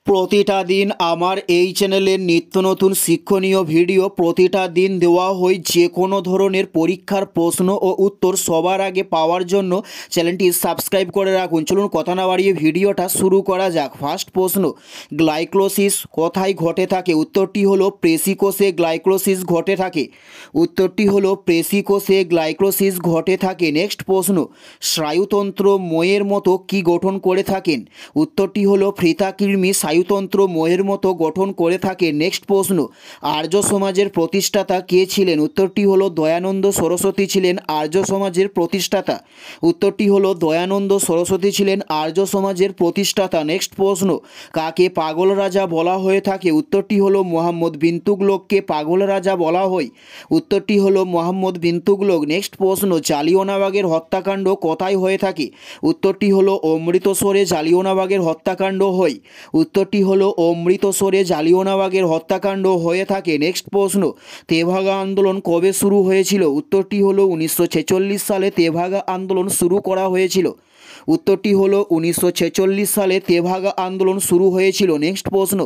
প্রতিটা দিন আমার এই চ্যানেলের নিত্য নতুন শিক্ষণীয় ভিডিও প্রতিটা দিন দেওয়া হয়। যে কোনো ধরনের পরীক্ষার প্রশ্ন ও উত্তর সবার আগে পাওয়ার জন্য চ্যানেলটি সাবস্ক্রাইব করে রাখুন। চলুন কথা না বাড়িয়ে ভিডিওটা শুরু করা যাক। ফার্স্ট প্রশ্ন, গ্লাইকোলিসিস কোথায় ঘটে থাকে? উত্তরটি হলো পেশিকোষে গ্লাইকোলিসিস ঘটে থাকে। উত্তরটি হলো পেশিকোষে গ্লাইকোলিসিস ঘটে থাকে। নেক্সট প্রশ্ন, স্নায়ুতন্ত্র ময়ের মতো কি গঠন করে থাকেন? উত্তরটি হলো ফ্রিতাকৃমি স্নায়ুতন্ত্র ময়ের মতো গঠন করে থাকে। নেক্সট প্রশ্ন, আর্য সমাজের প্রতিষ্ঠাতা কে ছিলেন? উত্তরটি হলো দয়ানন্দ সরস্বতী ছিলেন আর্য সমাজের প্রতিষ্ঠাতা। উত্তরটি হলো দয়ানন্দ সরস্বতী ছিলেন আর্য সমাজের প্রতিষ্ঠাতা। নেক্সট প্রশ্ন, কাকে পাগল রাজা বলা হয়ে থাকে? উত্তরটি হলো মোহাম্মদ বিন তুগলককে পাগল রাজা বলা হয়। উত্তরটি হলো মোহাম্মদ বিন তুগলক। নেক্সট প্রশ্ন, জালিয়ানওয়ালাবাগের হত্যাকাণ্ড কোথায় হয়ে থাকে? উত্তরটি হলো অমৃতসরে জালিয়ানওয়ালাবাগের হত্যাকাণ্ড হয়। উত্তরটি হলো অমৃতসরে জালিয়ানওয়ালাবাগের হত্যাকাণ্ড হয়ে থাকে। নেক্সট প্রশ্ন, তেভাগা আন্দোলন কবে শুরু হয়েছিল? উত্তরটি হলো 1946 সালে তেভাগা আন্দোলন শুরু করা হয়েছিল। উত্তরটি হলো 1946 সালে তেভাগা আন্দোলন শুরু হয়েছিল। নেক্সট প্রশ্ন,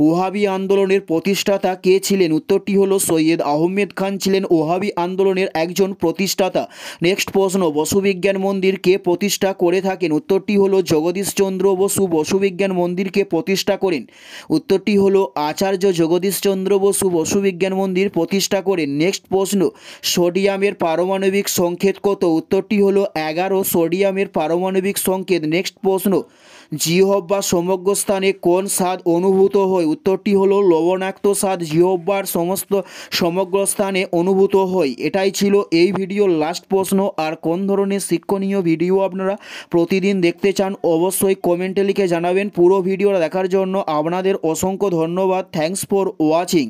ওহাবি আন্দোলনের প্রতিষ্ঠাতা কে ছিলেন? উত্তরটি হলো সৈয়দ আহমেদ খান ছিলেন ওহাবি আন্দোলনের একজন প্রতিষ্ঠাতা। নেক্সট প্রশ্ন, বসুবিজ্ঞান মন্দির কে প্রতিষ্ঠা করে থাকেন? উত্তরটি হলো জগদীশচন্দ্র বসু বসুবিজ্ঞান মন্দিরকে প্রতিষ্ঠা করেন। উত্তরটি হলো আচার্য জগদীশচন্দ্র বসু বসুবিজ্ঞান মন্দির প্রতিষ্ঠা করেন। নেক্সট প্রশ্ন, সোডিয়ামের পারমাণবিক সংকেত কত? উত্তরটি হলো 11 সোডিয়ামের পারমাণবিক সংকেত। নেক্সট প্রশ্ন, জিহ্বার সমগ্র স্থানে কোন স্বাদ অনুভূত হয়? উত্তরটি হলো লবণাক্ত স্বাদ জিহ্বার সমগ্র স্থানে অনুভূত হয়। এটাই ছিল এই ভিডিওর লাস্ট প্রশ্ন। আর কোন ধরনের শিক্ষণীয় ভিডিও আপনারা প্রতিদিন দেখতে চান অবশ্যই কমেন্টে লিখে জানাবেন। পুরো ভিডিওটা দেখার জন্য আপনাদের অসংখ্য ধন্যবাদ। Thanks for watching.